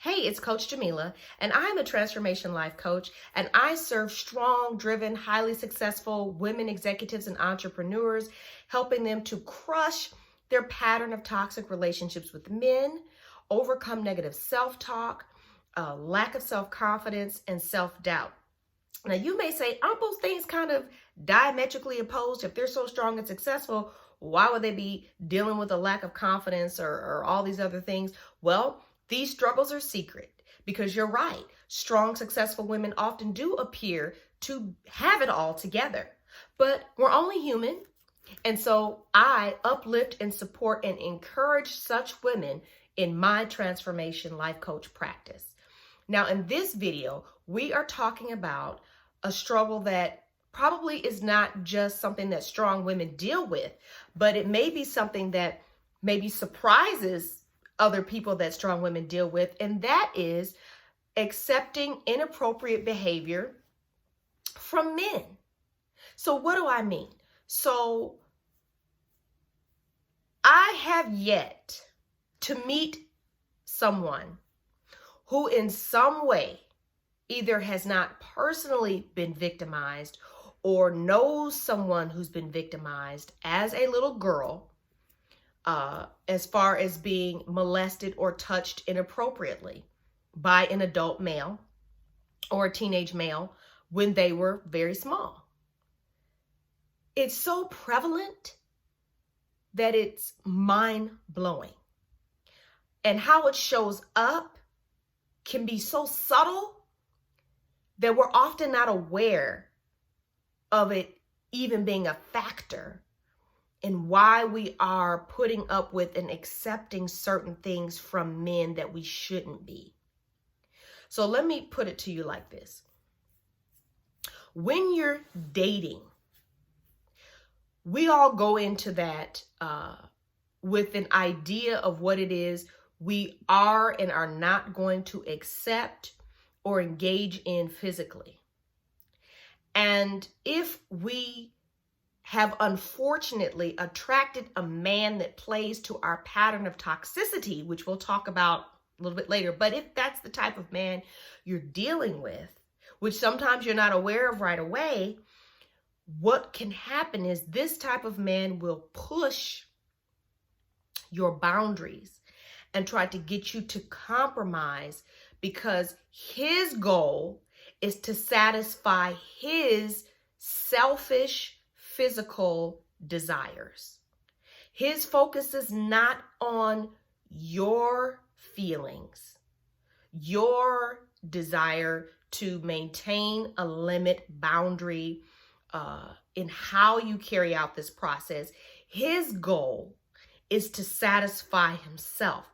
Hey, it's Coach Jamila, and I'm a transformation life coach, and I serve strong, driven, highly successful women executives and entrepreneurs, helping them to crush their pattern of toxic relationships with men, overcome negative self-talk, lack of self-confidence, and self-doubt. Now, you may say, aren't those things kind of diametrically opposed? If they're so strong and successful, why would they be dealing with a lack of confidence or all these other things? Well, these struggles are secret because you're right. Strong, successful women often do appear to have it all together, but we're only human. And so I uplift and support and encourage such women in my transformation life coach practice. Now, in this video, we are talking about a struggle that probably is not just something that strong women deal with, but it may be something that maybe surprises other people that strong women deal with, and that is accepting inappropriate behavior from men. So what do I mean? So I have yet to meet someone who in some way either has not personally been victimized or knows someone who's been victimized as a little girl, as far as being molested or touched inappropriately by an adult male or a teenage male when they were very small. It's so prevalent that it's mind-blowing. And how it shows up can be so subtle that we're often not aware of it even being a factor in why we are putting up with and accepting certain things from men that we shouldn't be. So let me put it to you like this. When you're dating, we all go into that with an idea of what it is we are and are not going to accept or engage in physically. And if we have unfortunately attracted a man that plays to our pattern of toxicity, which we'll talk about a little bit later, but if that's the type of man you're dealing with, which sometimes you're not aware of right away, what can happen is this type of man will push your boundaries and try to get you to compromise because his goal is to satisfy his selfish physical desires. His focus is not on your feelings, your desire to maintain a limit boundary in how you carry out this process. His goal is to satisfy himself.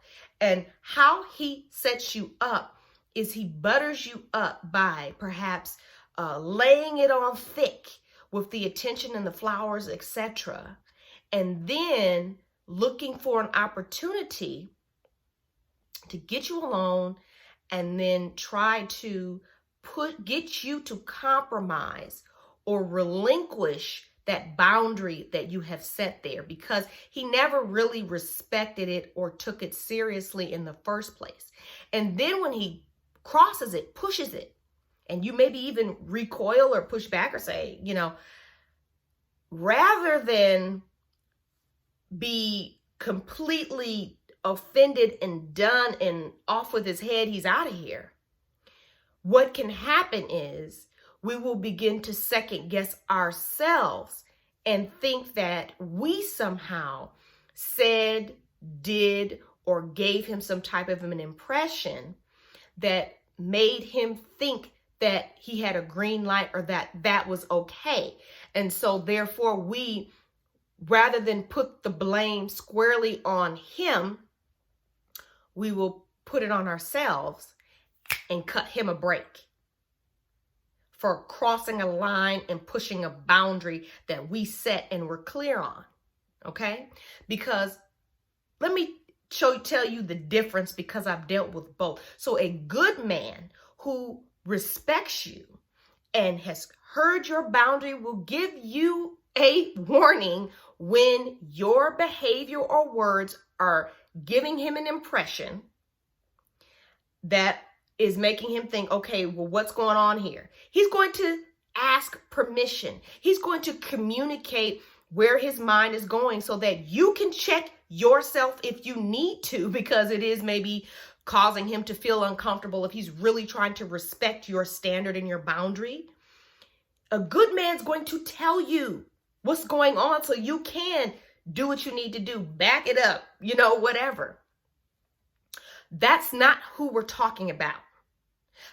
And how he sets you up is he butters you up by perhaps laying it on thick with the attention and the flowers, etc. And then looking for an opportunity to get you alone and then try to get you to compromise or relinquish that boundary that you have set there because he never really respected it or took it seriously in the first place. And then when he crosses it, pushes it, and you maybe even recoil or push back or say, rather than be completely offended and done and off with his head, he's out of here. What can happen is we will begin to second guess ourselves and think that we somehow said, did, or gave him some type of an impression that made him think that he had a green light or that was okay. And so therefore we, rather than put the blame squarely on him, we will put it on ourselves and cut him a break for crossing a line and pushing a boundary that we set and we're clear on, okay? Because let me tell you the difference because I've dealt with both. So a good man who respects you and has heard your boundary will give you a warning when your behavior or words are giving him an impression that is making him think, okay, well, what's going on here? He's going to ask permission. He's going to communicate where his mind is going so that you can check yourself if you need to, because it is maybe causing him to feel uncomfortable if he's really trying to respect your standard and your boundary. A good man's going to tell you what's going on so you can do what you need to do, back it up, whatever. That's not who we're talking about.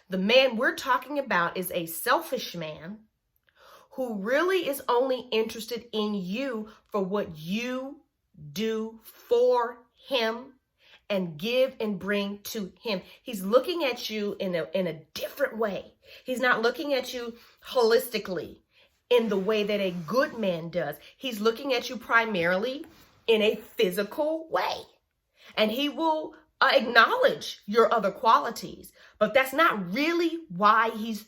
The man we're talking about is a selfish man who really is only interested in you for what you do for him and give and bring to him. He's looking at you in a different way. He's not looking at you holistically in the way that a good man does. He's looking at you primarily in a physical way. And he will acknowledge your other qualities, but that's not really why he's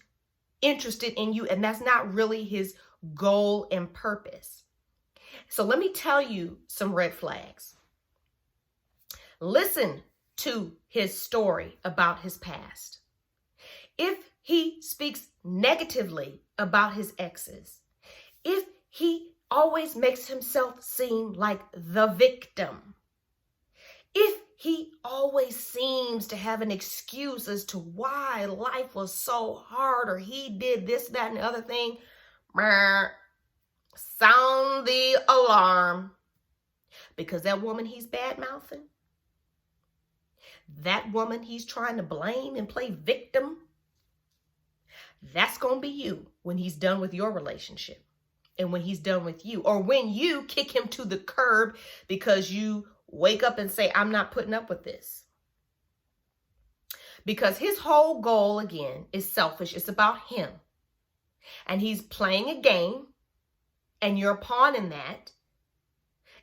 interested in you, and that's not really his goal and purpose. So let me tell you some red flags. Listen to his story about his past. If he speaks negatively about his exes, if he always makes himself seem like the victim, if he always seems to have an excuse as to why life was so hard, or he did this, that, and the other thing, sound the alarm. Because that woman he's bad-mouthing, that woman he's trying to blame and play victim, that's going to be you when he's done with your relationship and when he's done with you, or when you kick him to the curb because you wake up and say, I'm not putting up with this. Because his whole goal, again, is selfish. It's about him. And he's playing a game, and you're a pawn in that.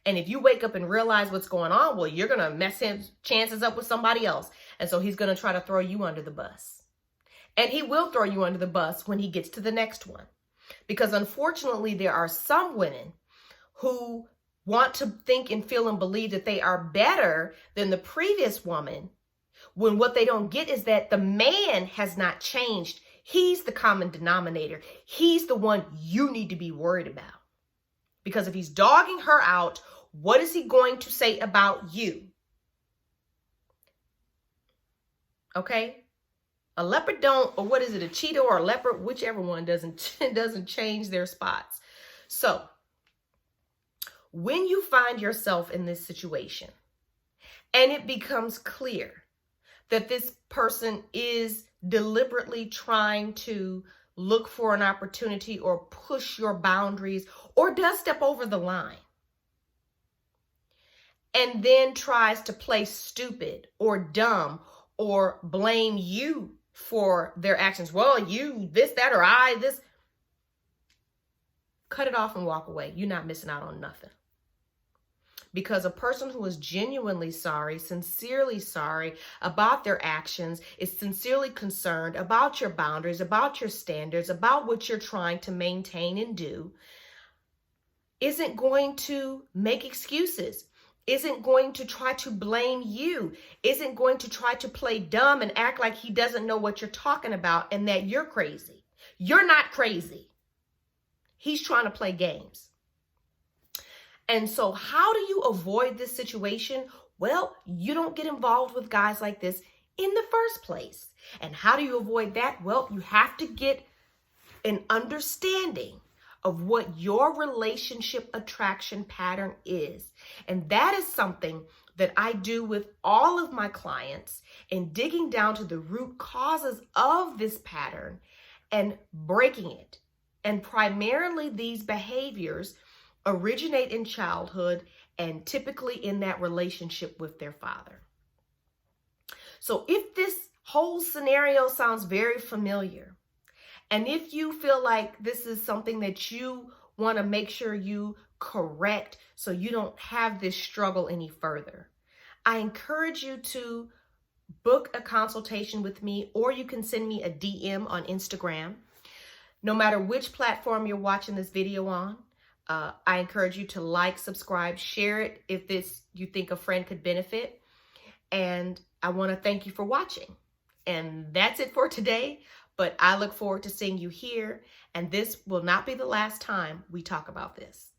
And if you wake up and realize what's going on, well, you're going to mess his chances up with somebody else. And so he's going to try to throw you under the bus. And he will throw you under the bus when he gets to the next one. Because unfortunately, there are some women who want to think and feel and believe that they are better than the previous woman, when what they don't get is that the man has not changed. He's the common denominator. He's the one you need to be worried about. Because if he's dogging her out, what is he going to say about you? Okay? A leopard don't, or what is it, a cheetah or a leopard, whichever one doesn't change their spots. So, when you find yourself in this situation and it becomes clear that this person is deliberately trying to look for an opportunity or push your boundaries or does step over the line and then tries to play stupid or dumb or blame you for their actions, well, you this, that, or I, this, cut it off and walk away. You're not missing out on nothing. Because a person who is genuinely sorry, sincerely sorry about their actions, is sincerely concerned about your boundaries, about your standards, about what you're trying to maintain and do, isn't going to make excuses, isn't going to try to blame you, isn't going to try to play dumb and act like he doesn't know what you're talking about and that you're crazy. You're not crazy. He's trying to play games. And so how do you avoid this situation? Well, you don't get involved with guys like this in the first place. And how do you avoid that? Well, you have to get an understanding of what your relationship attraction pattern is. And that is something that I do with all of my clients in digging down to the root causes of this pattern and breaking it. And primarily these behaviors originate in childhood and typically in that relationship with their father. So if this whole scenario sounds very familiar, and if you feel like this is something that you want to make sure you correct so you don't have this struggle any further, I encourage you to book a consultation with me, or you can send me a DM on Instagram. No matter which platform you're watching this video on, I encourage you to like, subscribe, share it if you think a friend could benefit. And I want to thank you for watching. And that's it for today, but I look forward to seeing you here, and this will not be the last time we talk about this.